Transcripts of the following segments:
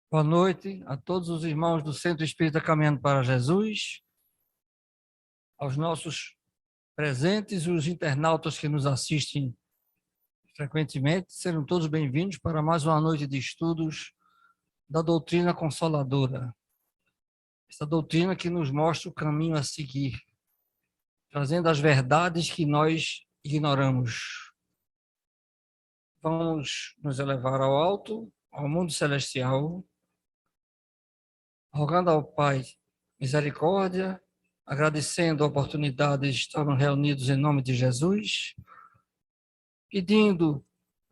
Boa noite a todos os irmãos do Centro Espírita Caminhando para Jesus, aos nossos presentes e os internautas que nos assistem frequentemente. Sejam todos bem-vindos para mais uma noite de estudos da doutrina consoladora. Essa doutrina que nos mostra o caminho a seguir, trazendo as verdades que nós ignoramos. Vamos nos elevar ao alto, ao mundo celestial, rogando ao Pai misericórdia, agradecendo a oportunidade de estarmos reunidos em nome de Jesus, pedindo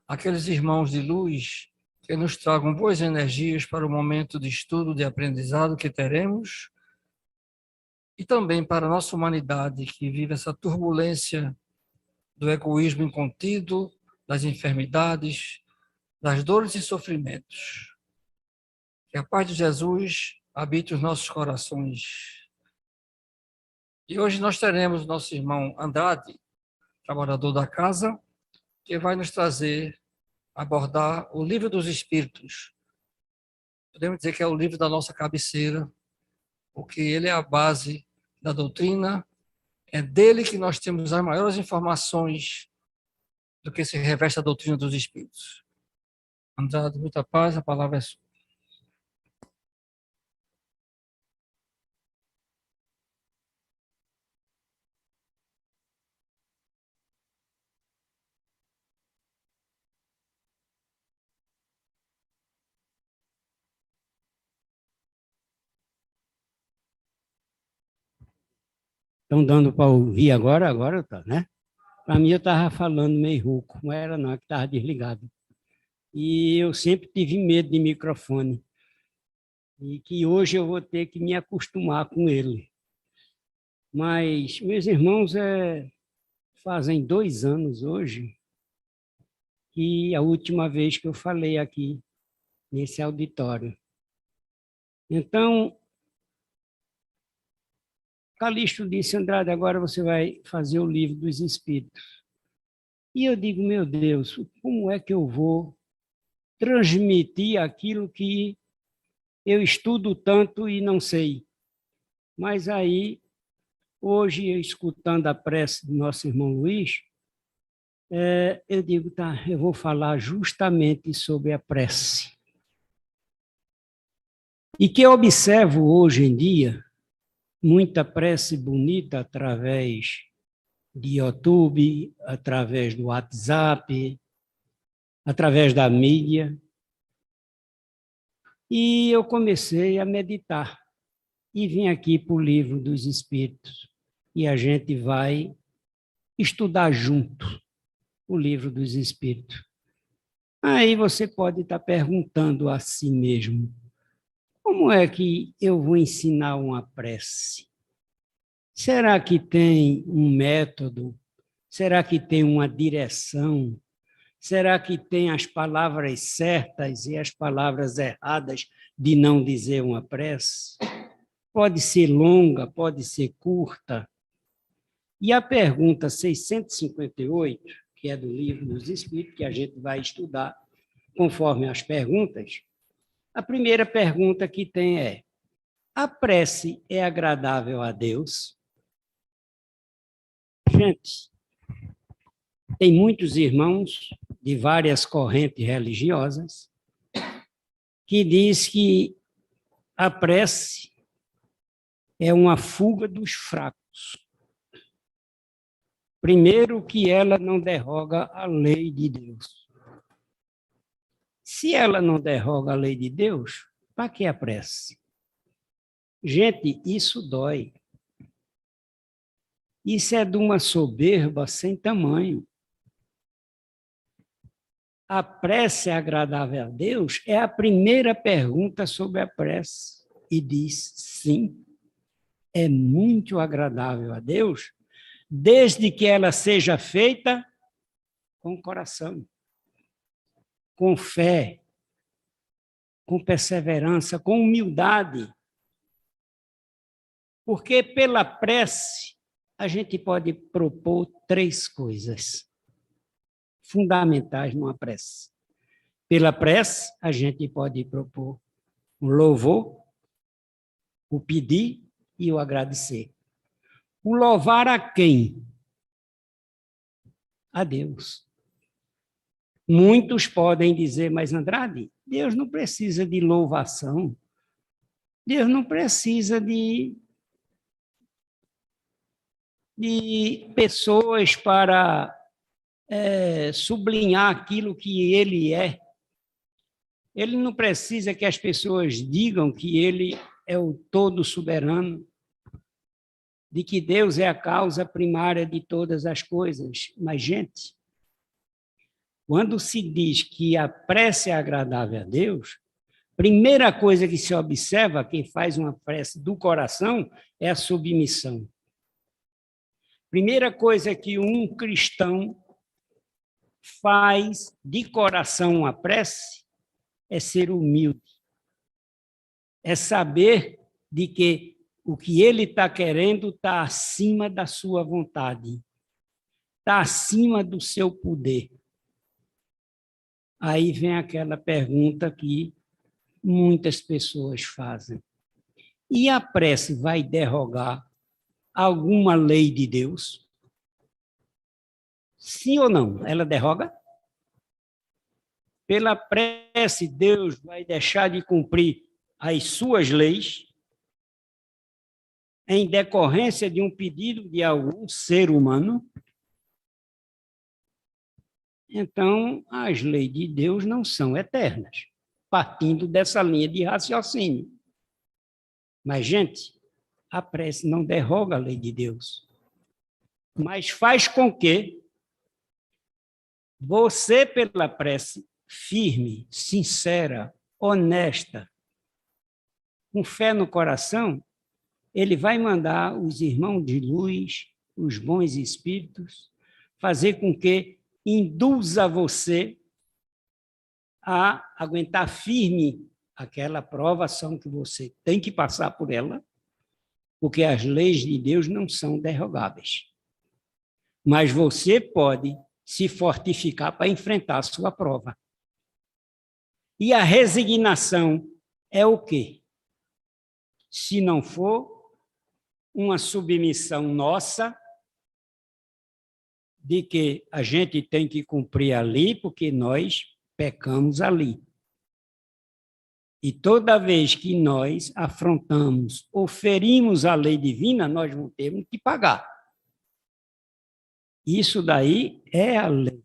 àqueles irmãos de luz que nos tragam boas energias para o momento de estudo, de aprendizado que teremos, e também para a nossa humanidade que vive essa turbulência do egoísmo incontido, das enfermidades, das dores e sofrimentos. Que a paz de Jesus habite os nossos corações. E hoje nós teremos o nosso irmão Andrade, trabalhador da casa, que vai nos trazer, abordar o Livro dos Espíritos. Podemos dizer que é o livro da nossa cabeceira, porque ele é a base da doutrina, é dele que nós temos as maiores informações do que se reveste a doutrina dos Espíritos. Andrade, muita paz, a palavra é sua. Estão dando para ouvir agora? Agora tá, né? Para mim, eu estava falando meio rouco, não era não, é que estava desligado. E eu sempre tive medo de microfone, e que hoje eu vou ter que me acostumar com ele. Mas, meus irmãos, fazem 2 anos hoje, que a última vez que eu falei aqui, nesse auditório. Então, Calixto disse: Andrade, agora você vai fazer o Livro dos Espíritos. E eu digo: meu Deus, como é que eu vou transmitir aquilo que eu estudo tanto e não sei? Mas aí, hoje, eu escutando a prece do nosso irmão Luiz, eu digo: tá, eu vou falar justamente sobre a prece. E que eu observo hoje em dia muita prece bonita através de YouTube, através do WhatsApp, através da mídia. E eu comecei a meditar e vim aqui para o Livro dos Espíritos. E a gente vai estudar junto o Livro dos Espíritos. Aí você pode estar perguntando a si mesmo: como é que eu vou ensinar uma prece? Será que tem um método? Será que tem uma direção? Será que tem as palavras certas e as palavras erradas de não dizer uma prece? Pode ser longa, pode ser curta. E a pergunta 658, que é do Livro dos Espíritos, que a gente vai estudar conforme as perguntas, a primeira pergunta que tem é: a prece é agradável a Deus? Gente, tem muitos irmãos de várias correntes religiosas que diz que a prece é uma fuga dos fracos. Primeiro, que ela não derroga a lei de Deus. Se ela não derroga a lei de Deus, para que a prece? Gente, isso dói. Isso é de uma soberba sem tamanho. A prece é agradável a Deus? É a primeira pergunta sobre a prece. E diz: sim, é muito agradável a Deus, desde que ela seja feita com coração, com fé, com perseverança, com humildade. Porque pela prece a gente pode propor 3 coisas fundamentais numa prece. Pela prece, a gente pode propor O louvor, o pedir e o agradecer. O louvar a quem? A Deus. Muitos podem dizer, mas Andrade, Deus não precisa de louvação. Deus não precisa de pessoas para sublinhar aquilo que ele é. Ele não precisa que as pessoas digam que ele é o todo soberano, de que Deus é a causa primária de todas as coisas. Mas, gente, quando se diz que a prece é agradável a Deus, primeira coisa que se observa, quem faz uma prece do coração, é a submissão. Primeira coisa que um cristão faz de coração uma prece é ser humilde. É saber de que o que ele está querendo está acima da sua vontade, está acima do seu poder. Aí vem aquela pergunta que muitas pessoas fazem. E a prece vai derrogar alguma lei de Deus? Sim ou não? Ela derroga? Pela prece, Deus vai deixar de cumprir as suas leis em decorrência de um pedido de algum ser humano? Então, as leis de Deus não são eternas, partindo dessa linha de raciocínio. Mas, gente, a prece não derroga a lei de Deus, mas faz com que você, pela prece firme, sincera, honesta, com fé no coração, ele vai mandar os irmãos de luz, os bons espíritos, fazer com que induza você a aguentar firme aquela provação que você tem que passar por ela, porque as leis de Deus não são derrogáveis. Mas você pode se fortificar para enfrentar a sua prova. E a resignação é o quê? Se não for uma submissão nossa, de que a gente tem que cumprir ali, porque nós pecamos ali. E toda vez que nós afrontamos ou ferimos a lei divina, nós vamos ter que pagar. Isso daí é a lei.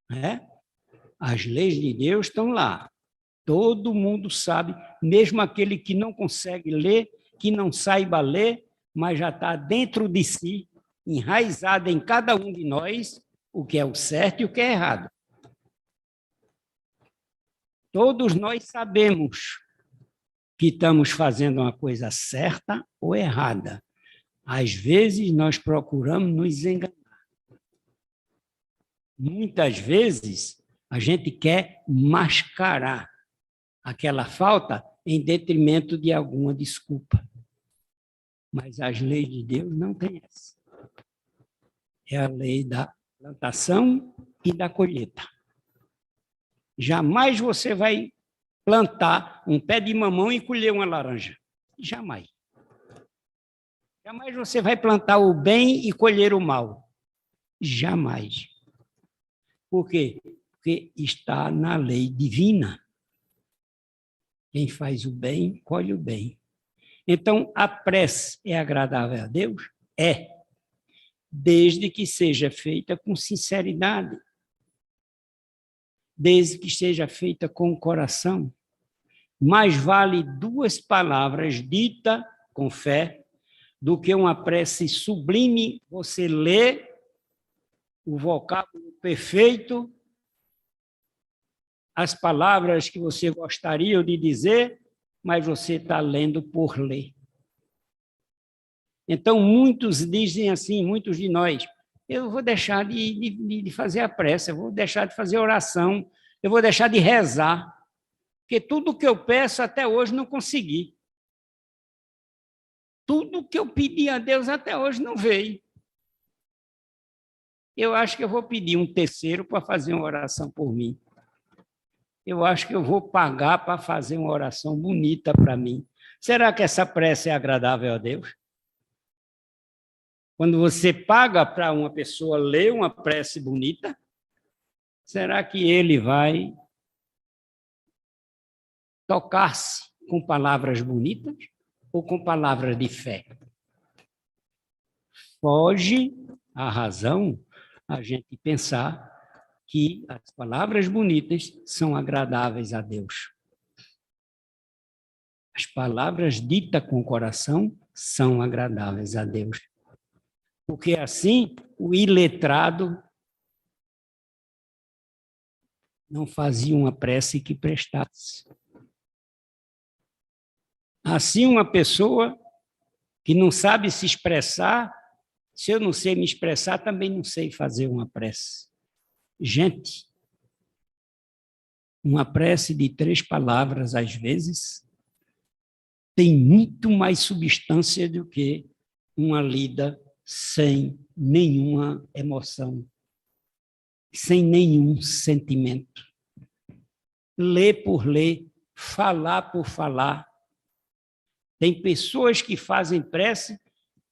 Né? As leis de Deus estão lá. Todo mundo sabe, mesmo aquele que não consegue ler, que não saiba ler, mas já está dentro de si, enraizado em cada um de nós, o que é o certo e o que é errado. Todos nós sabemos que estamos fazendo uma coisa certa ou errada. Às vezes, nós procuramos nos enganar. Muitas vezes, a gente quer mascarar aquela falta em detrimento de alguma desculpa. Mas as leis de Deus não têm essa. É a lei da plantação e da colheita. Jamais você vai plantar um pé de mamão e colher uma laranja. Jamais. Jamais você vai plantar o bem e colher o mal. Jamais. Por quê? Porque está na lei divina. Quem faz o bem, colhe o bem. Então, a prece é agradável a Deus? É. Desde que seja feita com sinceridade. Desde que seja feita com o coração. Mais vale 2 palavras ditas com fé do que uma prece sublime, você lê o vocábulo perfeito, as palavras que você gostaria de dizer, mas você está lendo por ler. Então, muitos dizem assim, muitos de nós, eu vou deixar de fazer a prece, eu vou deixar de fazer oração, eu vou deixar de rezar, porque tudo que eu peço até hoje não consegui. Tudo que eu pedi a Deus até hoje não veio. Eu acho que eu vou pedir um terceiro para fazer uma oração por mim. eu acho que eu vou pagar para fazer uma oração bonita para mim. Será que essa prece é agradável a Deus? Quando você paga para uma pessoa ler uma prece bonita, será que ele vai tocar-se com palavras bonitas ou com palavras de fé? Foge à razão a gente pensar que as palavras bonitas são agradáveis a Deus. As palavras ditas com o coração são agradáveis a Deus. Porque assim o iletrado não fazia uma prece que prestasse. Assim, uma pessoa que não sabe se expressar, se eu não sei me expressar, também não sei fazer uma prece. Gente, uma prece de 3 palavras, às vezes, tem muito mais substância do que uma lida sem nenhuma emoção, sem nenhum sentimento. Ler por ler, falar por falar. Tem pessoas que fazem prece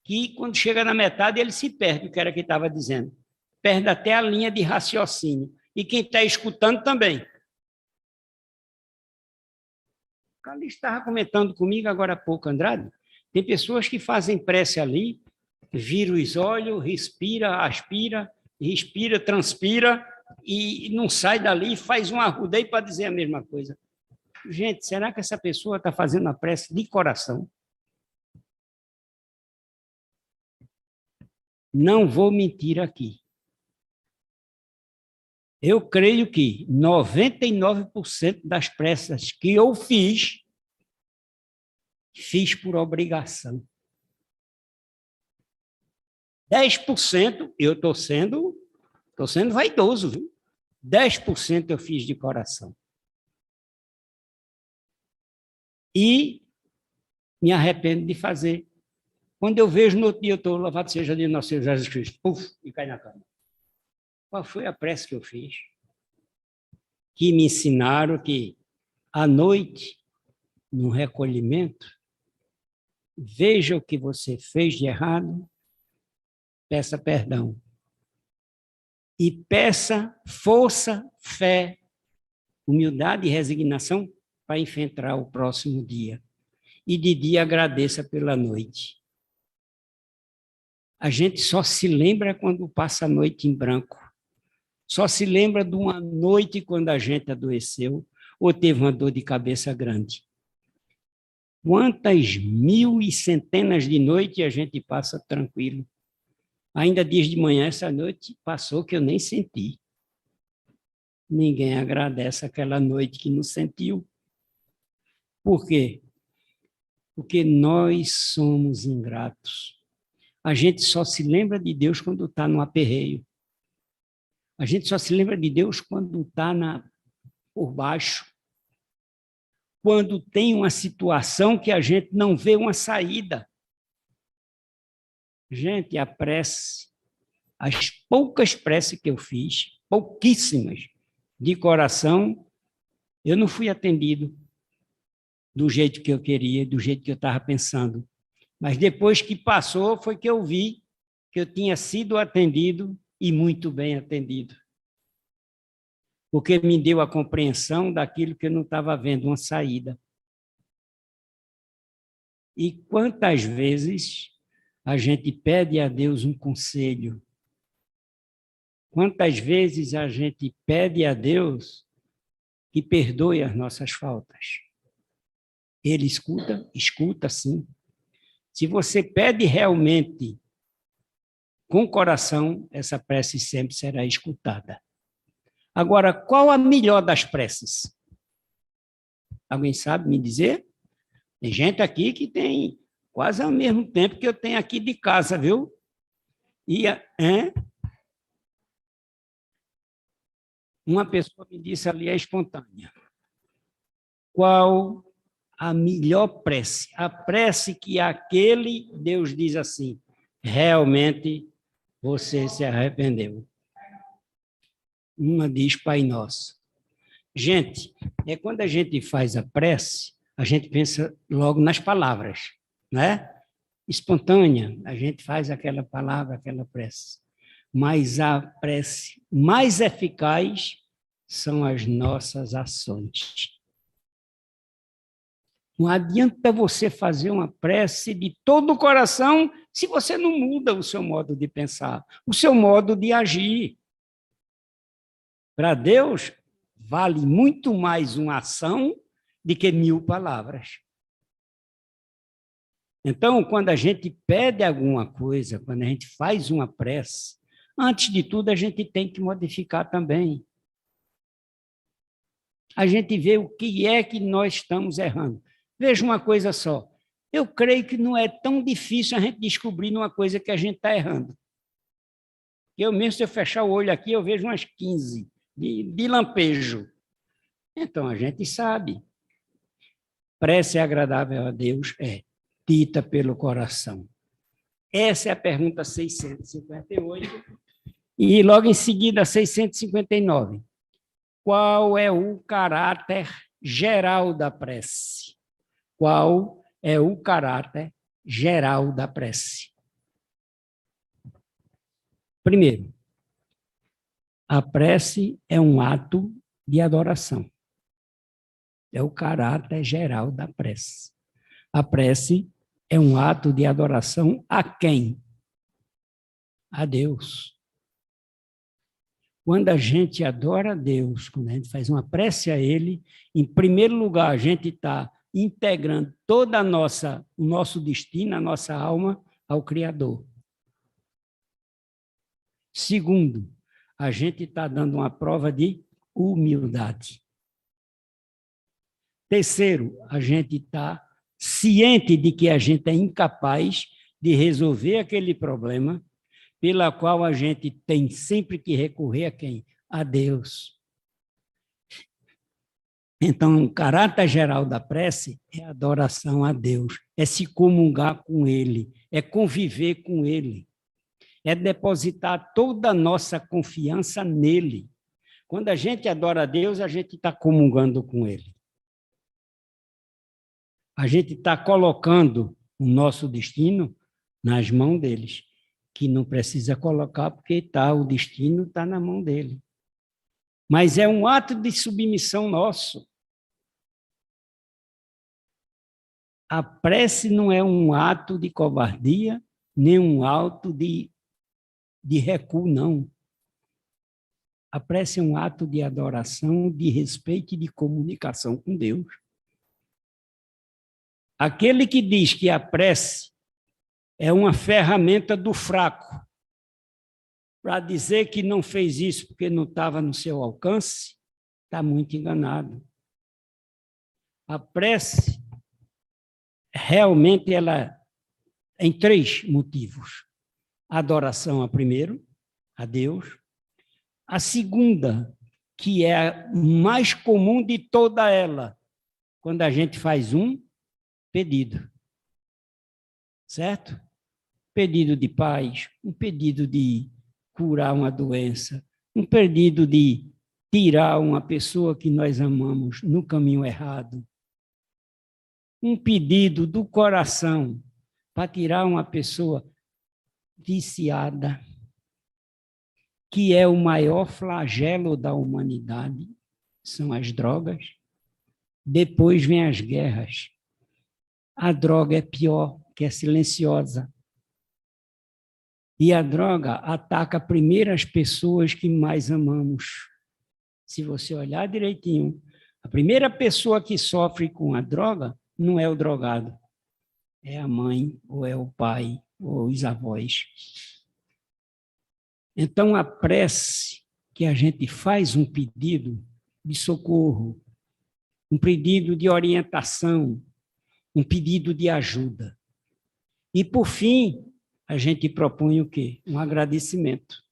que, quando chega na metade, ele se perde, o que era que estava dizendo. Perde até a linha de raciocínio. E quem está escutando também. O Calixto estava comentando comigo agora há pouco, Andrade. Tem pessoas que fazem prece ali, vira os olhos, respira, aspira, respira, transpira, e não sai dali e faz um arrudeio para dizer a mesma coisa. Gente, será que essa pessoa está fazendo a prece de coração? Não vou mentir aqui. Eu creio que 99% das preces que eu fiz por obrigação. 10% eu estou sendo vaidoso, viu? 10% eu fiz de coração. E me arrependo de fazer. Quando eu vejo no outro dia, eu estou, louvado seja de nosso Senhor Jesus Cristo, puf, e cai na cama. Qual foi a prece que eu fiz? Que me ensinaram que, à noite, no recolhimento, veja o que você fez de errado, peça perdão. E peça força, fé, humildade e resignação para enfrentar o próximo dia. E de dia agradeça pela noite. A gente só se lembra quando passa a noite em branco. Só se lembra de uma noite quando a gente adoeceu ou teve uma dor de cabeça grande. Quantas mil e centenas de noites a gente passa tranquilo. Ainda dias de manhã, essa noite passou que eu nem senti. Ninguém agradece aquela noite que não sentiu. Por quê? Porque nós somos ingratos. A gente só se lembra de Deus quando está no aperreio. A gente só se lembra de Deus quando está por baixo. Quando tem uma situação que a gente não vê uma saída. Gente, a prece, as poucas preces que eu fiz, pouquíssimas, de coração, eu não fui atendido do jeito que eu queria, do jeito que eu estava pensando. Mas depois que passou, foi que eu vi que eu tinha sido atendido e muito bem atendido. Porque me deu a compreensão daquilo que eu não estava vendo, uma saída. E quantas vezes a gente pede a Deus um conselho? Quantas vezes a gente pede a Deus que perdoe as nossas faltas? Ele escuta? Escuta, sim. Se você pede realmente com o coração, essa prece sempre será escutada. Agora, qual a melhor das preces? Alguém sabe me dizer? Tem gente aqui que tem quase ao mesmo tempo que eu tenho aqui de casa, viu? Uma pessoa me disse ali, é espontânea. Qual a melhor prece? A prece que aquele Deus diz assim, realmente você se arrependeu. Uma diz Pai Nosso. Gente, quando a gente faz a prece, a gente pensa logo nas palavras, né? Espontânea, a gente faz aquela palavra, aquela prece. Mas a prece mais eficaz são as nossas ações. Não adianta você fazer uma prece de todo o coração se você não muda o seu modo de pensar, o seu modo de agir. Para Deus, vale muito mais uma ação do que 1000 palavras. Então, quando a gente pede alguma coisa, quando a gente faz uma prece, antes de tudo, a gente tem que modificar também. A gente vê o que é que nós estamos errando. Veja uma coisa só. Eu creio que não é tão difícil a gente descobrir uma coisa que a gente está errando. Eu mesmo, se eu fechar o olho aqui, eu vejo umas 15 de lampejo. Então, a gente sabe. Prece agradável a Deus dita pelo coração. Essa é a pergunta 658. E logo em seguida, 659. Qual é o caráter geral da prece? Qual é o caráter geral da prece? Primeiro, a prece é um ato de adoração. É o caráter geral da prece. A prece é um ato de adoração a quem? A Deus. Quando a gente adora a Deus, quando a gente faz uma prece a Ele, em primeiro lugar, a gente está integrando toda o nosso destino, a nossa alma, ao Criador. Segundo, a gente está dando uma prova de humildade. Terceiro, a gente está ciente de que a gente é incapaz de resolver aquele problema, pela qual a gente tem sempre que recorrer a quem? A Deus. Então, o caráter geral da prece é adoração a Deus, é se comungar com Ele, é conviver com Ele, é depositar toda a nossa confiança nele. Quando a gente adora a Deus, a gente está comungando com Ele. A gente está colocando o nosso destino nas mãos deles, que não precisa colocar porque o destino está na mão dele. Mas é um ato de submissão nosso. A prece não é um ato de covardia, nem um ato de recuo, não. A prece é um ato de adoração, de respeito e de comunicação com Deus. Aquele que diz que a prece é uma ferramenta do fraco, para dizer que não fez isso porque não estava no seu alcance, está muito enganado. A prece, realmente, ela tem 3 motivos. A adoração, a primeiro, a Deus. A segunda, que é a mais comum de toda ela, quando a gente faz um pedido. Certo? Pedido de paz, um pedido de curar uma doença, um pedido de tirar uma pessoa que nós amamos no caminho errado, um pedido do coração para tirar uma pessoa viciada, que é o maior flagelo da humanidade, são as drogas. Depois vem as guerras. A droga é pior, que é silenciosa. E a droga ataca primeiro as pessoas que mais amamos. Se você olhar direitinho, a primeira pessoa que sofre com a droga não é o drogado, é a mãe, ou é o pai, ou os avós. Então, a prece que a gente faz um pedido de socorro, um pedido de orientação, um pedido de ajuda. E, por fim, a gente propõe o quê? Um agradecimento.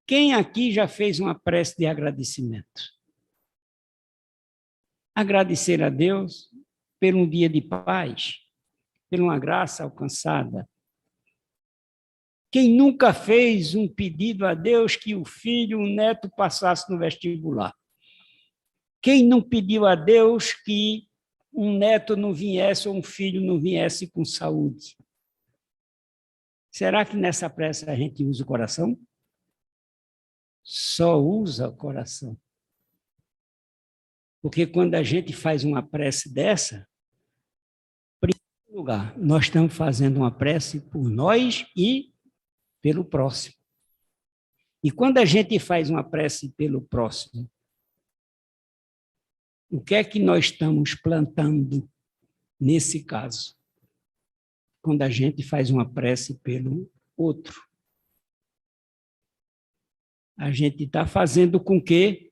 Quem aqui já fez uma prece de agradecimento? Agradecer a Deus por um dia de paz, por uma graça alcançada. Quem nunca fez um pedido a Deus que o filho, o neto passasse no vestibular? Quem não pediu a Deus que um neto não viesse ou um filho não viesse com saúde? Será que nessa prece a gente usa o coração? Só usa o coração. Porque quando a gente faz uma prece dessa, em primeiro lugar, nós estamos fazendo uma prece por nós e pelo próximo. E quando a gente faz uma prece pelo próximo, o que é que nós estamos plantando nesse caso? Quando a gente faz uma prece pelo outro. A gente está fazendo com que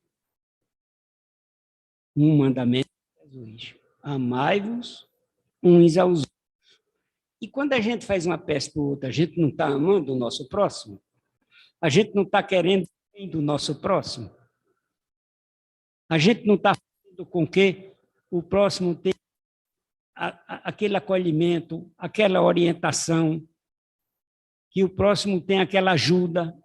um mandamento de Jesus: amai-vos uns aos outros. E quando a gente faz uma prece para o outro, a gente não está amando o nosso próximo? A gente não está querendo o bem do nosso próximo? A gente não está fazendo com que o próximo tenha aquele acolhimento, aquela orientação, que o próximo tenha aquela ajuda?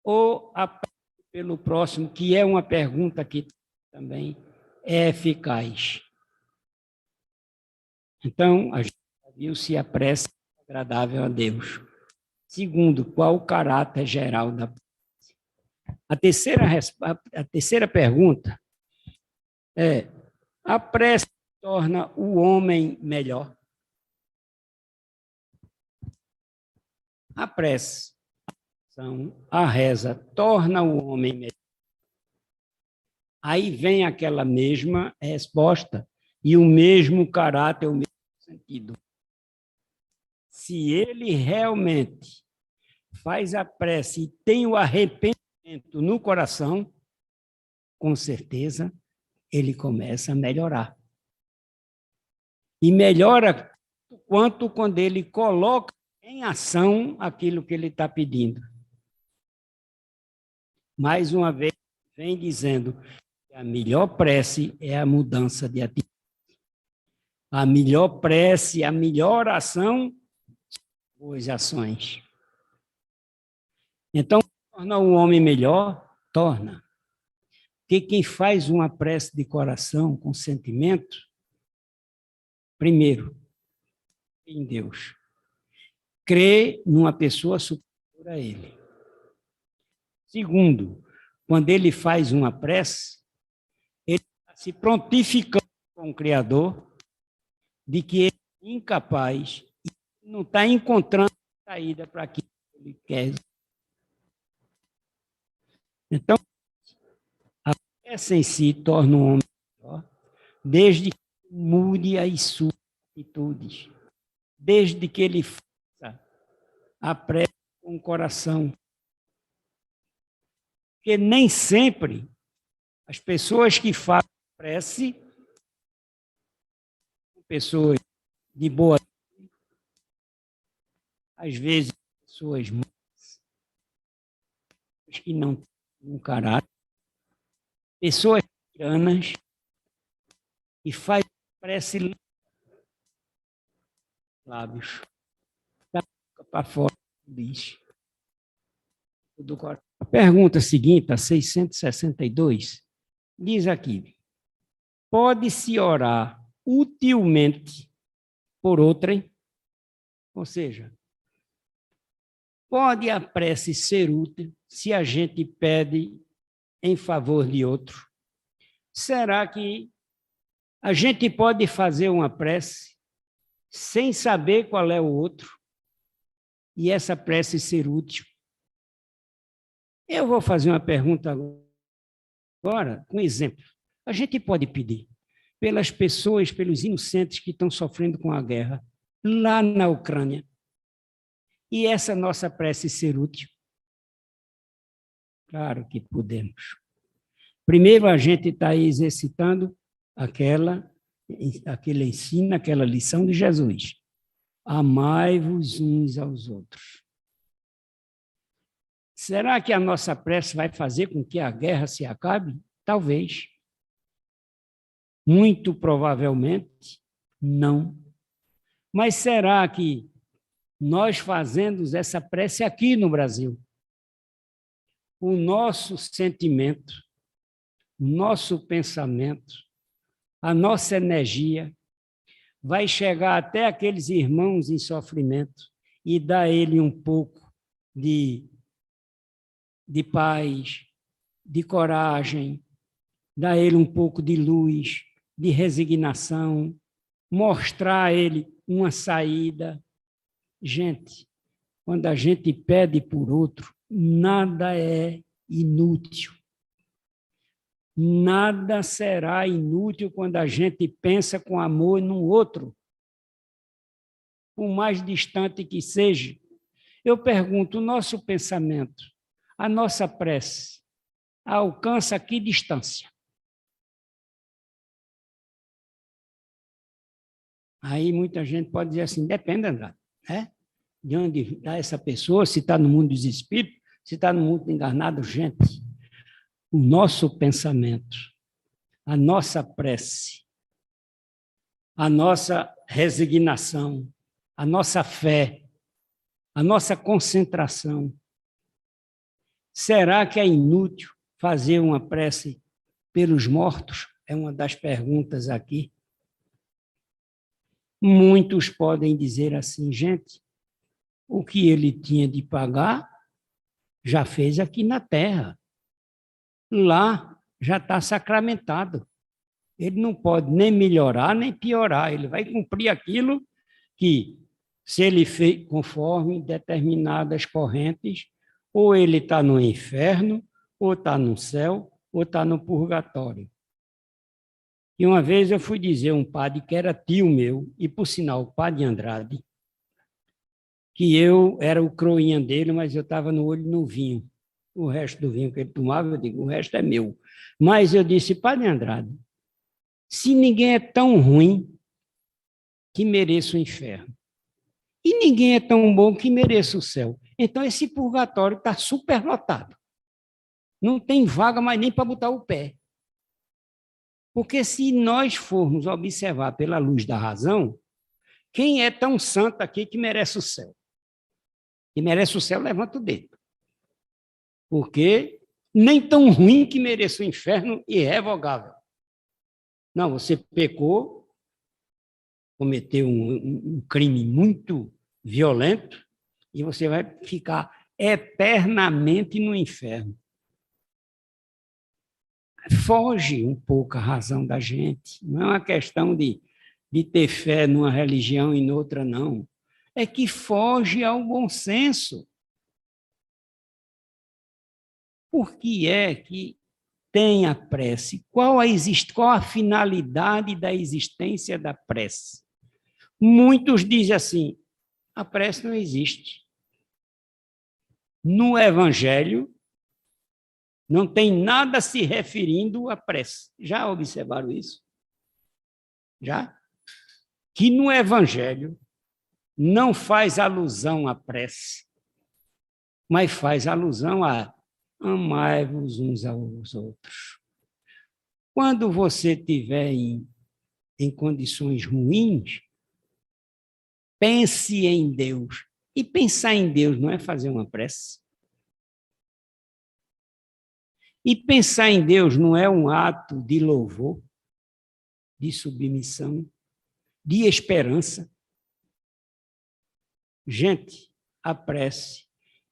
Ou a prece pelo próximo, que é uma pergunta que também é eficaz? Então, a gente viu se a prece é agradável a Deus. Segundo, qual o caráter geral da prece? A terceira pergunta é: a prece torna o homem melhor? A prece, a reza, torna o homem melhor? Aí vem aquela mesma resposta e o mesmo caráter, o mesmo sentido. Se ele realmente faz a prece e tem o arrependimento no coração, com certeza ele começa a melhorar. E melhora quanto quando ele coloca em ação aquilo que ele está pedindo. Mais uma vez, vem dizendo que a melhor prece é a mudança de atitude. A melhor prece, a melhor ação, boas ações. Então, torna o homem melhor? Torna. Porque quem faz uma prece de coração, com sentimento, primeiro, em Deus. Crê numa pessoa superior a ele. Segundo, quando ele faz uma prece, ele está se prontificando com o Criador de que ele é incapaz e não está encontrando saída para aquilo que ele quer. Então, a prece em si torna o homem melhor, desde que mude as suas atitudes, desde que ele faça a prece com o coração. Porque nem sempre as pessoas que fazem prece são pessoas de boa, às vezes pessoas que não têm um caráter, pessoas tiranas, e fazem prece lábios, da boca para fora, diz. A pergunta seguinte, a 662, diz aqui: pode-se orar utilmente por outrem? Ou seja, pode a prece ser útil se a gente pede em favor de outro? Será que a gente pode fazer uma prece sem saber qual é o outro e essa prece ser útil? Eu vou fazer uma pergunta agora, com exemplo. A gente pode pedir pelas pessoas, pelos inocentes que estão sofrendo com a guerra lá na Ucrânia, e essa nossa prece ser útil? Claro que podemos. Primeiro, a gente está exercitando aquele ensino, aquela lição de Jesus: amai-vos uns aos outros. Será que a nossa prece vai fazer com que a guerra se acabe? Talvez. Muito provavelmente, não. Mas será que nós fazendo essa prece aqui no Brasil. O nosso sentimento, o nosso pensamento, a nossa energia vai chegar até aqueles irmãos em sofrimento e dar a ele um pouco de paz, de coragem, dar a ele um pouco de luz, de resignação, mostrar a ele uma saída. Gente, quando a gente pede por outro, nada é inútil. Nada será inútil quando a gente pensa com amor no outro, por mais distante que seja. Eu pergunto, o nosso pensamento, a nossa prece, alcança que distância? Aí muita gente pode dizer assim, depende, André, né? De onde está essa pessoa, se está no mundo dos espíritos, se está no mundo encarnado, gente. O nosso pensamento, a nossa prece, a nossa resignação, a nossa fé, a nossa concentração. Será que é inútil fazer uma prece pelos mortos? É uma das perguntas aqui. Muitos podem dizer assim, gente, o que ele tinha de pagar, já fez aqui na Terra. Lá já está sacramentado. Ele não pode nem melhorar, nem piorar. Ele vai cumprir aquilo que, se ele fez conforme determinadas correntes, ou ele está no inferno, ou está no céu, ou está no purgatório. E uma vez eu fui dizer a um padre que era tio meu, e por sinal, o padre Andrade, que eu era o croinha dele, mas eu estava no olho no vinho. O resto do vinho que ele tomava, eu digo, o resto é meu. Mas eu disse, padre Andrade, se ninguém é tão ruim que mereça o inferno, e ninguém é tão bom que mereça o céu, então esse purgatório está superlotado. Não tem vaga mais nem para botar o pé. Porque se nós formos observar pela luz da razão, quem é tão santo aqui que merece o céu? Que merece o céu, levanta o dedo. Porque nem tão ruim que mereça o inferno, irrevogável. Não, você pecou, cometeu um crime muito violento, e você vai ficar eternamente no inferno. Foge um pouco a razão da gente. Não é uma questão de ter fé numa religião e noutra, não. É que foge ao bom senso. Por que é que tem a prece? Qual a finalidade da existência da prece? Muitos dizem assim, a prece não existe. No Evangelho, não tem nada se referindo à prece. Já observaram isso? Já? Que no Evangelho não faz alusão à prece, mas faz alusão a amai-vos uns aos outros. Quando você estiver em condições ruins, pense em Deus. E pensar em Deus não é fazer uma prece? E pensar em Deus não é um ato de louvor, de submissão, de esperança? Gente, a prece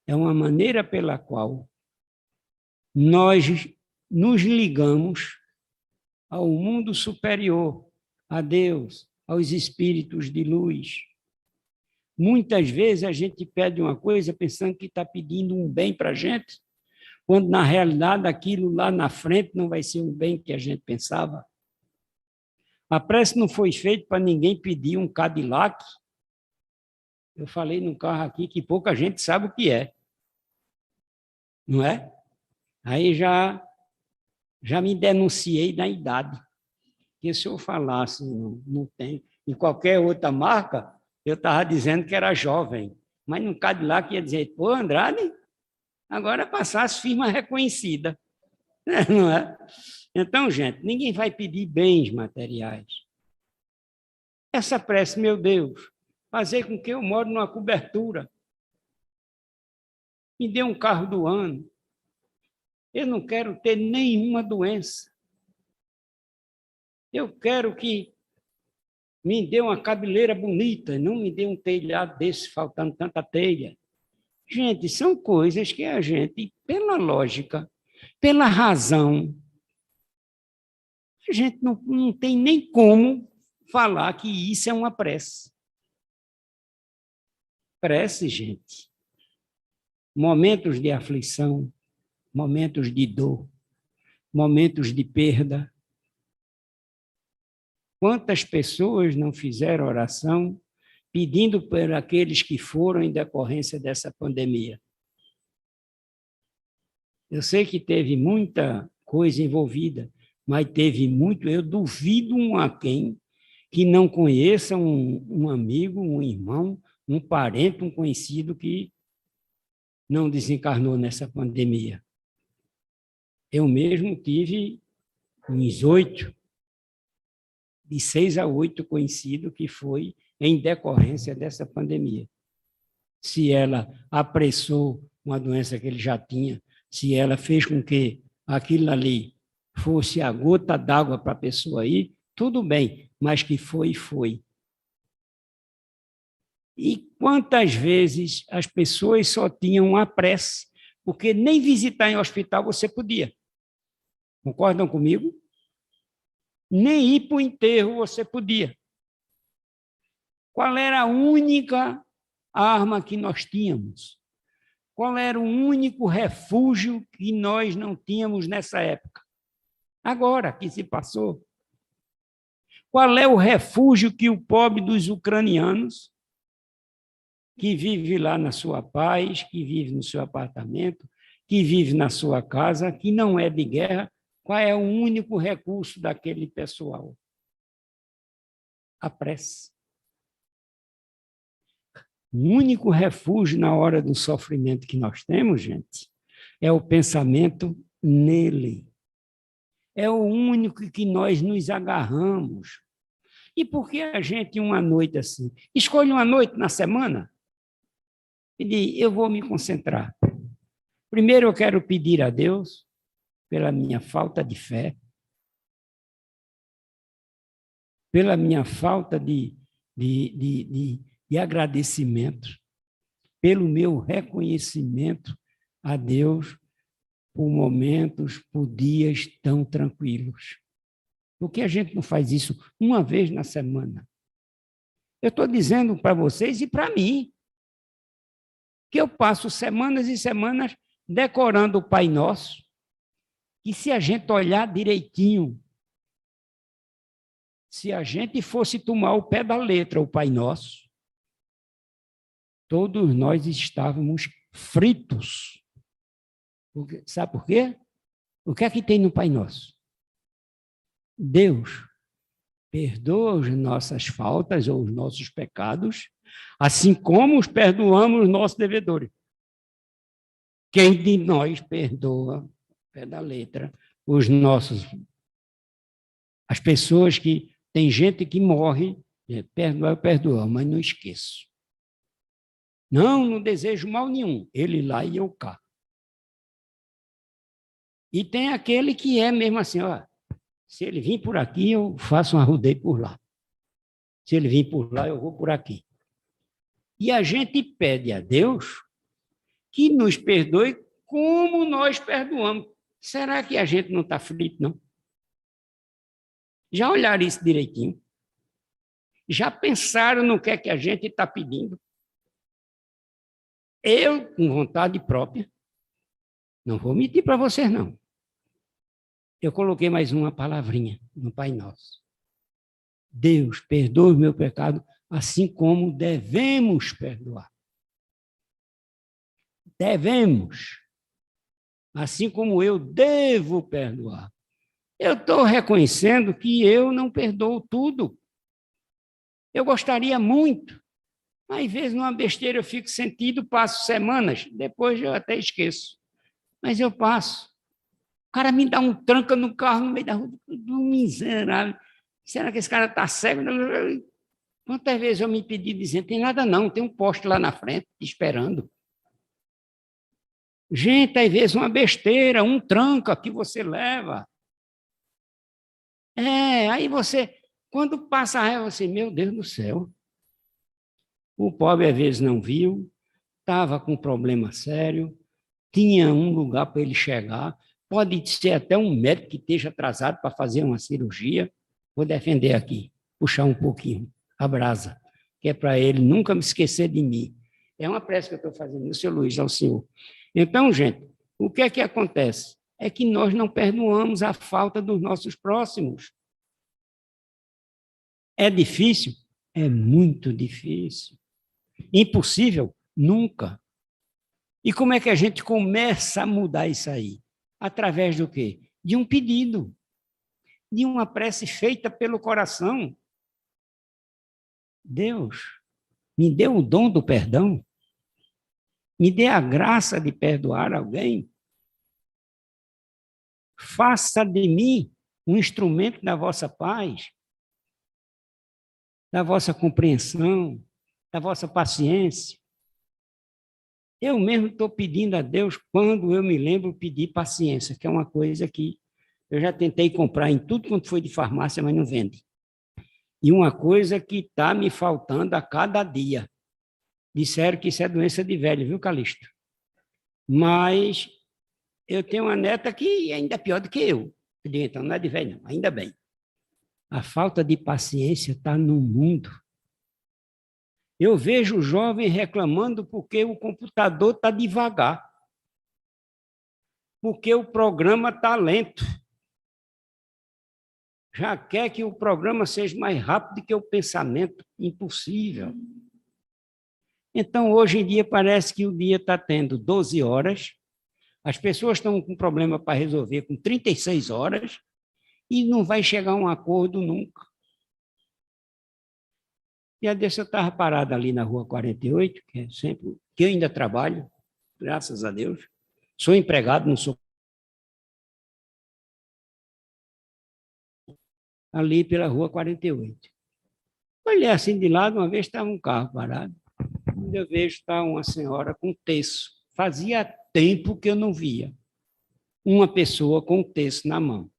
é uma maneira pela qual nós nos ligamos ao mundo superior, a Deus, aos espíritos de luz. Muitas vezes a gente pede uma coisa pensando que está pedindo um bem para a gente, quando na realidade aquilo lá na frente não vai ser um bem que a gente pensava. A prece não foi feita para ninguém pedir um Cadillac. Eu falei num carro aqui que pouca gente sabe o que é. Não é? Aí já me denunciei da idade. Porque se eu falasse, não tem, em qualquer outra marca, eu estava dizendo que era jovem. Mas no Cadillac ia dizer, pô, Andrade, agora passasse firma reconhecida. Não é? Então, gente, ninguém vai pedir bens materiais. Essa prece, meu Deus, fazer com que eu moro numa cobertura. Me dê um carro do ano. Eu não quero ter nenhuma doença. Eu quero que me dê uma cabeleira bonita, não me dê um telhado desse faltando tanta telha. Gente, são coisas que a gente, pela lógica, pela razão, a gente não tem nem como falar que isso é uma prece. Prece, gente. Momentos de aflição, momentos de dor, momentos de perda. Quantas pessoas não fizeram oração pedindo por aqueles que foram em decorrência dessa pandemia? Eu sei que teve muita coisa envolvida, mas teve muito, eu duvido a quem que não conheça um amigo, um irmão, um parente, um conhecido que não desencarnou nessa pandemia. Eu mesmo tive uns 8, de 6 a 8 conhecidos que foi em decorrência dessa pandemia. Se ela apressou uma doença que ele já tinha, se ela fez com que aquilo ali fosse a gota d'água para a pessoa ir, tudo bem, mas que foi, foi. E quantas vezes as pessoas só tinham a prece, porque nem visitar em hospital você podia. Concordam comigo? Nem ir para o enterro você podia. Qual era a única arma que nós tínhamos? Qual era o único refúgio que nós não tínhamos nessa época? Agora que se passou. Qual é o refúgio que o pobre dos ucranianos, que vive lá na sua paz, que vive no seu apartamento, que vive na sua casa, que não é de guerra, qual é o único recurso daquele pessoal? A prece. O único refúgio na hora do sofrimento que nós temos, gente, é o pensamento nele. É o único que nós nos agarramos. E por que a gente, uma noite assim, escolhe uma noite na semana e diz, eu vou me concentrar. Primeiro eu quero pedir a Deus pela minha falta de fé, pela minha falta de agradecimento, pelo meu reconhecimento a Deus por momentos, por dias tão tranquilos. Por que a gente não faz isso uma vez na semana? Eu estou dizendo para vocês e para mim, que eu passo semanas e semanas decorando o Pai Nosso, e se a gente olhar direitinho, se a gente fosse tomar o pé da letra o Pai Nosso, todos nós estávamos fritos. Sabe por quê? O que é que tem no Pai Nosso? Deus perdoa as nossas faltas ou os nossos pecados, assim como os perdoamos os nossos devedores. Quem de nós perdoa, pé da letra, as pessoas que, tem gente que morre, perdoa, perdoa, mas não esqueço. Não desejo mal nenhum, ele lá e eu cá. E tem aquele que é mesmo assim, ó, se ele vir por aqui, eu faço um arrodeio por lá. Se ele vir por lá, eu vou por aqui. E a gente pede a Deus que nos perdoe como nós perdoamos. Será que a gente não está frito, não? Já olharam isso direitinho? Já pensaram no que é que a gente está pedindo? Eu, com vontade própria, não vou mentir para vocês, não. Eu coloquei mais uma palavrinha no Pai Nosso. Deus, perdoa o meu pecado, assim como devemos perdoar. Devemos. Assim como eu devo perdoar. Eu estou reconhecendo que eu não perdoo tudo. Eu gostaria muito, mas às vezes numa besteira eu fico sentido, passo semanas, depois eu até esqueço. Mas eu passo. O cara me dá um tranca no carro no meio da rua, do miserável. Será que esse cara está cego? Quantas vezes eu me pedi dizendo, tem nada não, tem um poste lá na frente, esperando. Gente, às vezes uma besteira, um tranca que você leva. Aí você, quando passa a raiva, você, meu Deus do céu. O pobre às vezes não viu, estava com um problema sério, tinha um lugar para ele chegar, pode ser até um médico que esteja atrasado para fazer uma cirurgia. Vou defender aqui, puxar um pouquinho a brasa, que é para ele nunca me esquecer de mim. É uma prece que eu estou fazendo, meu senhor Luiz, ao senhor. Então, gente, o que é que acontece? É que nós não perdoamos a falta dos nossos próximos. É difícil? É muito difícil. Impossível? Nunca. E como é que a gente começa a mudar isso aí? Através do quê? De um pedido, de uma prece feita pelo coração. Deus, me dê o dom do perdão, me dê a graça de perdoar alguém. Faça de mim um instrumento da vossa paz, da vossa compreensão, da vossa paciência. Eu mesmo estou pedindo a Deus, quando eu me lembro, pedir paciência, que é uma coisa que eu já tentei comprar em tudo quanto foi de farmácia, mas não vende. E uma coisa que está me faltando a cada dia. Disseram que isso é doença de velho, viu, Calixto? Mas eu tenho uma neta que é ainda pior do que eu. Eu digo, então, não é de velho, não, ainda bem. A falta de paciência está no mundo. Eu vejo o jovem reclamando porque o computador está devagar, porque o programa está lento. Já quer que o programa seja mais rápido que o pensamento. Impossível. Então, hoje em dia, parece que o dia está tendo 12 horas, as pessoas estão com problema para resolver com 36 horas e não vai chegar a um acordo nunca. E a desse eu estava parado ali na Rua 48, que é sempre que eu ainda trabalho, graças a Deus. Sou empregado, não sou. Ali pela Rua 48. Olhei assim de lado, uma vez estava um carro parado. Quando eu vejo está uma senhora com terço. Fazia tempo que eu não via uma pessoa com terço na mão.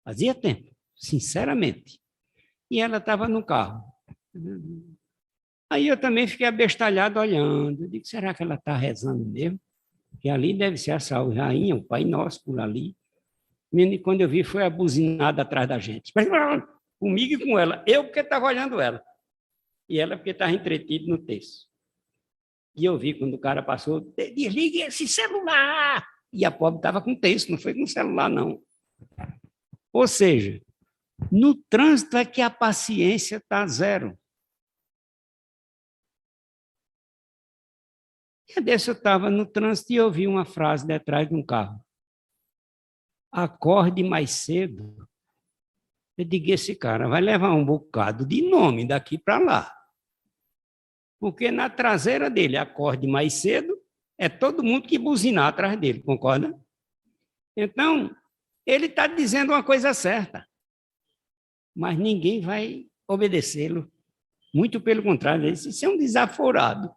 Fazia tempo, sinceramente. E ela estava no carro. Aí eu também fiquei abestalhado olhando. Eu digo, será que ela está rezando mesmo? Porque ali deve ser a Salve Rainha, o Pai Nosso por ali. E quando eu vi, foi a buzinada atrás da gente. Comigo e com ela. Eu porque estava olhando ela. E ela porque estava entretido no texto. E eu vi quando o cara passou, desligue esse celular! E a pobre estava com texto, não foi com celular, não. Ou seja, no trânsito é que a paciência está zero. E desse eu estava no trânsito e ouvi uma frase detrás de um carro. Acorde mais cedo. Eu digo, esse cara vai levar um bocado de nome daqui para lá. Porque na traseira dele, acorde mais cedo, é todo mundo que buzinar atrás dele, concorda? Então, ele está dizendo uma coisa certa, mas ninguém vai obedecê-lo. Muito pelo contrário, ele disse, isso é um desaforado.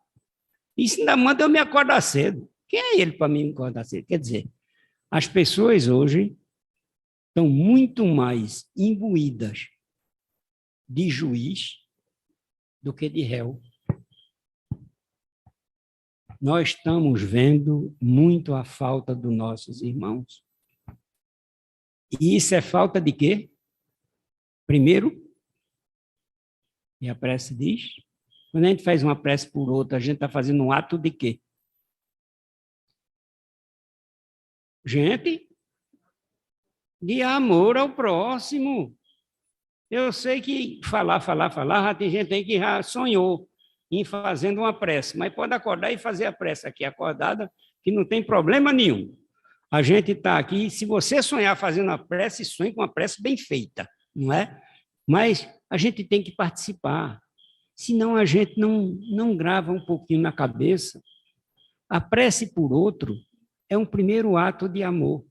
Isso ainda manda eu me acordar cedo. Quem é ele para me acordar cedo? Quer dizer, as pessoas hoje estão muito mais imbuídas de juiz do que de réu. Nós estamos vendo muito a falta dos nossos irmãos. E isso é falta de quê? Primeiro, e a prece diz, quando a gente faz uma prece por outra, a gente está fazendo um ato de quê? Gente, de amor ao próximo. Eu sei que falar, já tem gente aí que já sonhou em fazendo uma prece, mas pode acordar e fazer a prece aqui acordada, que não tem problema nenhum. A gente está aqui, se você sonhar fazendo a prece, sonhe com uma prece bem feita, não é? Mas a gente tem que participar, senão a gente não grava um pouquinho na cabeça. A prece por outro é um primeiro ato de amor.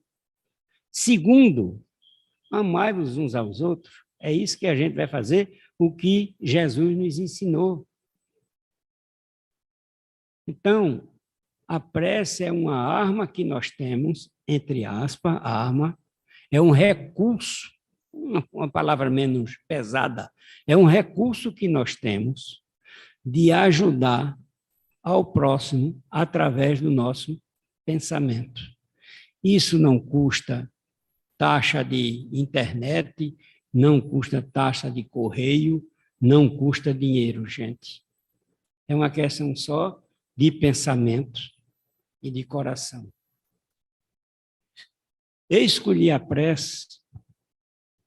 Segundo, amai-vos uns aos outros. É isso que a gente vai fazer o que Jesus nos ensinou. Então, a prece é uma arma que nós temos, entre aspas, arma, é um recurso, uma palavra menos pesada, é um recurso que nós temos de ajudar ao próximo através do nosso pensamento. Isso não custa taxa de internet, não custa taxa de correio, não custa dinheiro, gente. É uma questão só de pensamento e de coração. Eu escolhi a prece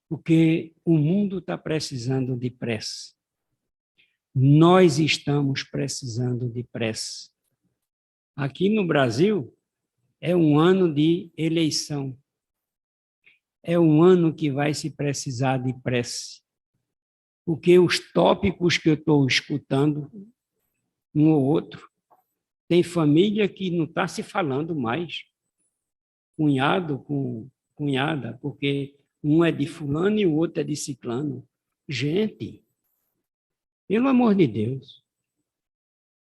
porque o mundo está precisando de prece. Nós estamos precisando de prece. Aqui no Brasil, é um ano de eleição. É um ano que vai se precisar de prece. Porque os tópicos que eu estou escutando, um ou outro, tem família que não está se falando mais. Cunhado com cunhada, porque um é de fulano e o outro é de ciclano. Gente, pelo amor de Deus,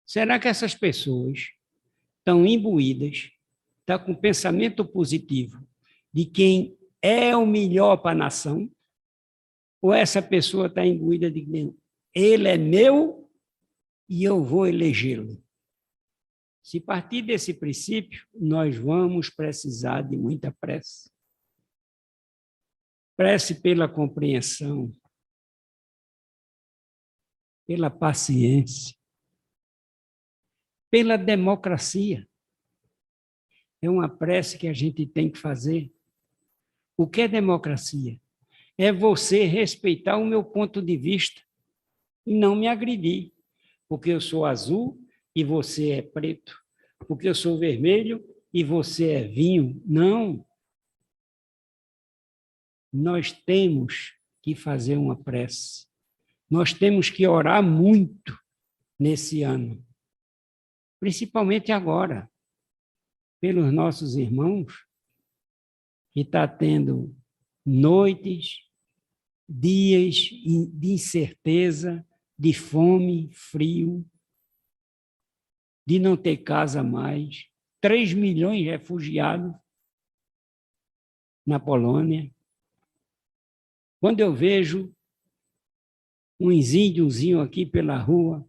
será que essas pessoas estão imbuídas, estão com pensamento positivo de quem é o melhor para a nação? Ou essa pessoa está imbuída de que ele é meu e eu vou elegê-lo? Se partir desse princípio, nós vamos precisar de muita prece. Prece pela compreensão, pela paciência, pela democracia. É uma prece que a gente tem que fazer. O que é democracia? É você respeitar o meu ponto de vista e não me agredir, porque eu sou azul e você é preto, porque eu sou vermelho e você é vinho. Não. Nós temos que fazer uma prece. Nós temos que orar muito nesse ano, principalmente agora, pelos nossos irmãos que estão tendo noites, dias de incerteza, de fome, frio, de não ter casa mais, 3 milhões de refugiados na Polônia. Quando eu vejo uns índiozinhos aqui pela rua,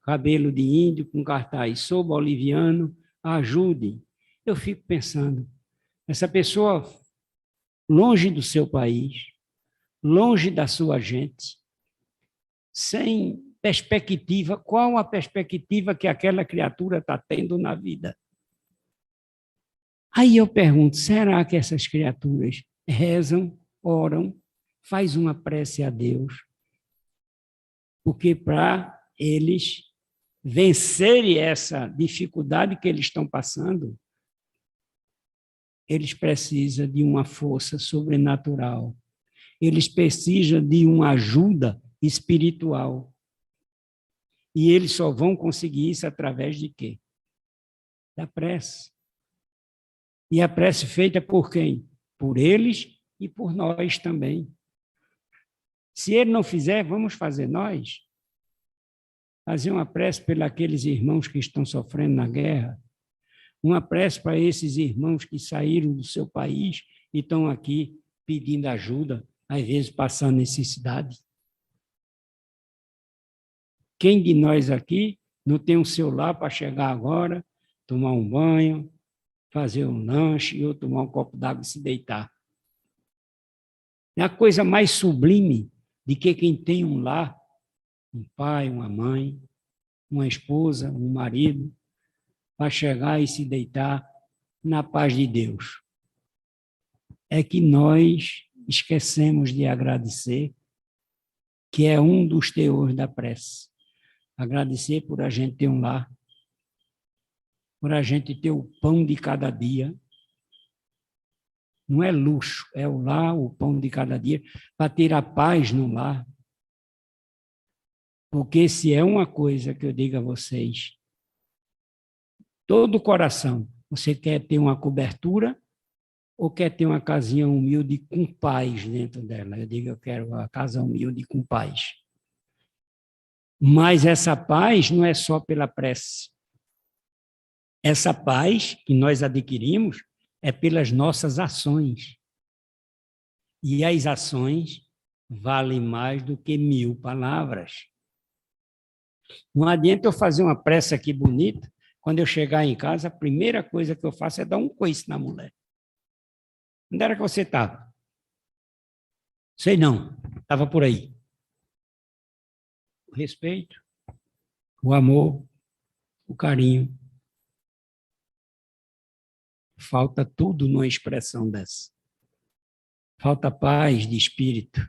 cabelo de índio, com cartaz, sou boliviano, ajude. Eu fico pensando, essa pessoa longe do seu país, longe da sua gente, sem perspectiva, qual a perspectiva que aquela criatura está tendo na vida? Aí eu pergunto, será que essas criaturas rezam, oram, faz uma prece a Deus? Porque para eles vencerem essa dificuldade que eles estão passando, eles precisam de uma força sobrenatural. Eles precisam de uma ajuda espiritual. E eles só vão conseguir isso através de quê? Da prece. E a prece feita por quem? Por eles e por nós também. Se ele não fizer, vamos fazer nós. Fazer uma prece pelos aqueles irmãos que estão sofrendo na guerra. Uma prece para esses irmãos que saíram do seu país e estão aqui pedindo ajuda, às vezes passando necessidade. Quem de nós aqui não tem um celular para chegar agora, tomar um banho, fazer um lanche ou tomar um copo d'água e se deitar? É a coisa mais sublime de que quem tem um lar, um pai, uma mãe, uma esposa, um marido, para chegar e se deitar na paz de Deus. É que nós esquecemos de agradecer, que é um dos teores da prece. Agradecer por a gente ter um lar, por a gente ter o pão de cada dia. Não é luxo, é o lar, o pão de cada dia, para ter a paz no lar. Porque se é uma coisa que eu digo a vocês, todo o coração, você quer ter uma cobertura ou quer ter uma casinha humilde com paz dentro dela? Eu digo, eu quero uma casa humilde com paz. Mas essa paz não é só pela prece. Essa paz que nós adquirimos é pelas nossas ações. E as ações valem mais do que 1000 palavras. Não adianta eu fazer uma prece aqui bonita, quando eu chegar em casa, a primeira coisa que eu faço é dar um coice na mulher. Onde era que você estava? Sei não, estava por aí. O respeito, o amor, o carinho. Falta tudo numa expressão dessa. Falta paz de espírito.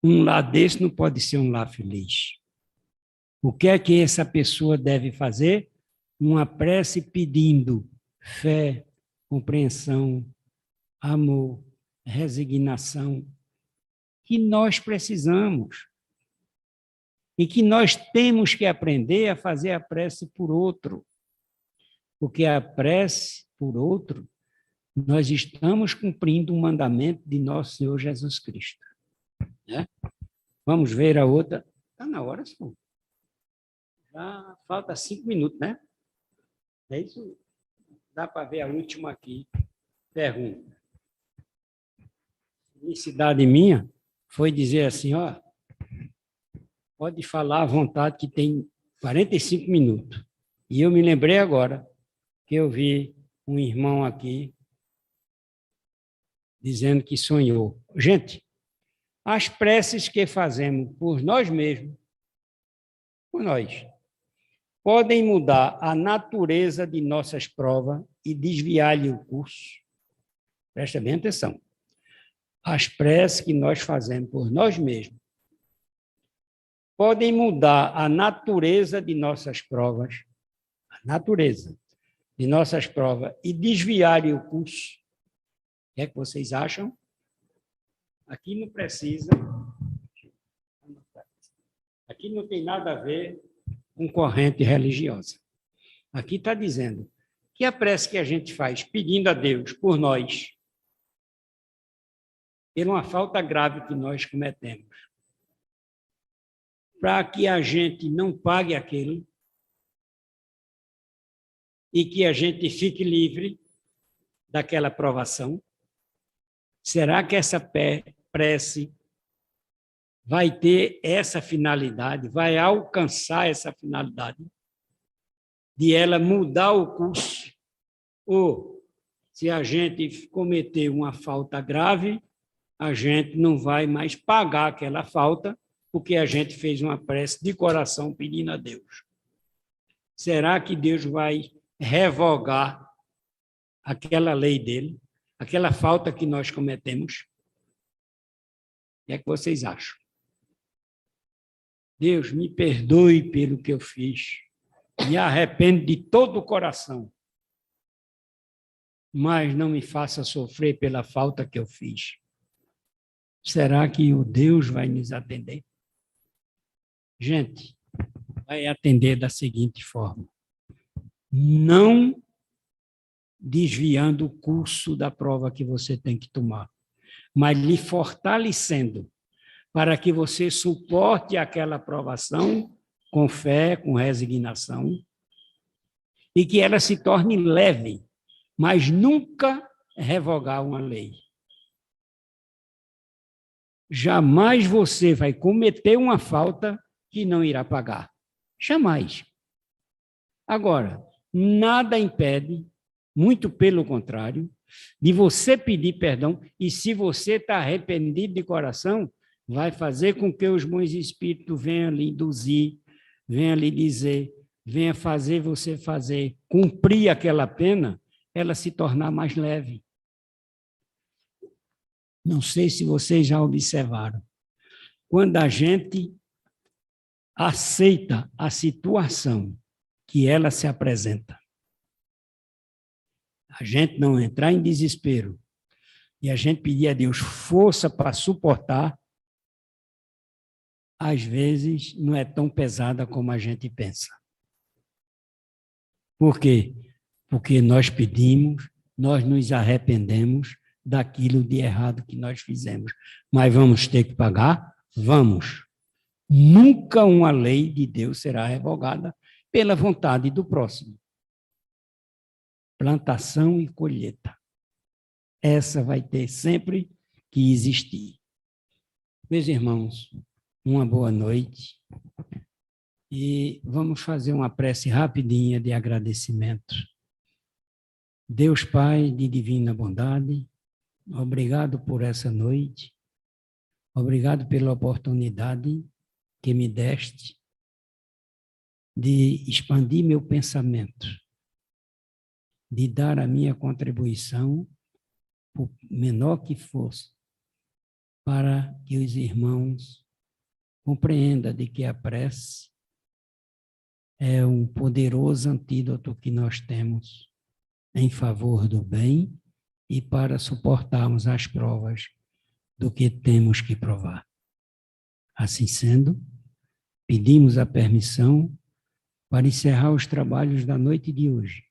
Um lar desse não pode ser um lar feliz. O que é que essa pessoa deve fazer? Uma prece pedindo fé, compreensão, amor, resignação, que nós precisamos. E que nós temos que aprender a fazer a prece por outro. Porque a prece por outro, nós estamos cumprindo um mandamento de nosso Senhor Jesus Cristo. Né? Vamos ver a outra. Está na hora, senhor. Já falta 5 minutos, né? É isso? Dá para ver a última aqui. Pergunta. Felicidade minha foi dizer assim, ó, pode falar à vontade que tem 45 minutos. E eu me lembrei agora que eu vi um irmão aqui dizendo que sonhou. Gente, as preces que fazemos por nós mesmos, por nós, podem mudar a natureza de nossas provas e desviar-lhe o curso. Presta bem atenção. As preces que nós fazemos por nós mesmos podem mudar a natureza de nossas provas, a natureza de nossas provas e desviar-lhe o curso. O que é que vocês acham? Aqui não precisa, aqui não tem nada a ver com corrente religiosa. Aqui está dizendo que a prece que a gente faz pedindo a Deus por nós, por uma falta grave que nós cometemos, para que a gente não pague aquilo e que a gente fique livre daquela provação, será que essa prece vai ter essa finalidade, vai alcançar essa finalidade de ela mudar o curso? Ou, se a gente cometer uma falta grave, a gente não vai mais pagar aquela falta, porque a gente fez uma prece de coração pedindo a Deus. Será que Deus vai revogar aquela lei dele, aquela falta que nós cometemos? O que é que vocês acham? Deus, me perdoe pelo que eu fiz, me arrependo de todo o coração, mas não me faça sofrer pela falta que eu fiz. Será que o Deus vai nos atender? Gente, vai atender da seguinte forma: não desviando o curso da prova que você tem que tomar, mas lhe fortalecendo para que você suporte aquela provação com fé, com resignação, e que ela se torne leve, mas nunca revogar uma lei. Jamais você vai cometer uma falta que não irá pagar. Jamais. Agora, nada impede, muito pelo contrário, de você pedir perdão, e se você está arrependido de coração, vai fazer com que os bons espíritos venham lhe induzir, venham lhe dizer, venha fazer você cumprir aquela pena, ela se tornar mais leve. Não sei se vocês já observaram. Quando a gente aceita a situação que ela se apresenta, a gente não entrar em desespero e a gente pedir a Deus força para suportar, às vezes não é tão pesada como a gente pensa. Por quê? Porque nós pedimos, nós nos arrependemos daquilo de errado que nós fizemos. Mas vamos ter que pagar? Vamos. Nunca uma lei de Deus será revogada pela vontade do próximo. Plantação e colheita. Essa vai ter sempre que existir. Meus irmãos, uma boa noite. E vamos fazer uma prece rapidinha de agradecimento. Deus Pai de divina bondade, obrigado por essa noite. Obrigado pela oportunidade que me deste de expandir meu pensamento, de dar a minha contribuição, por menor que fosse, para que os irmãos compreendam de que a prece é um poderoso antídoto que nós temos em favor do bem e para suportarmos as provas do que temos que provar. Assim sendo, pedimos a permissão para encerrar os trabalhos da noite de hoje,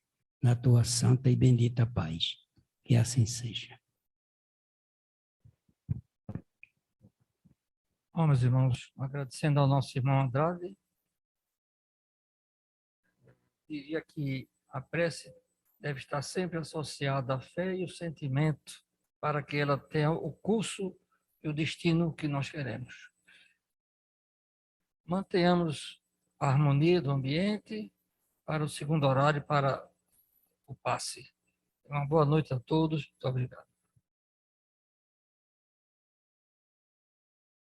na tua santa e bendita paz. Que assim seja. Bom, meus irmãos, agradecendo ao nosso irmão Andrade, diria que a prece deve estar sempre associada à fé e o sentimento para que ela tenha o curso e o destino que nós queremos. Mantenhamos a harmonia do ambiente para o segundo horário, para o passe. Uma boa noite a todos. Muito obrigado.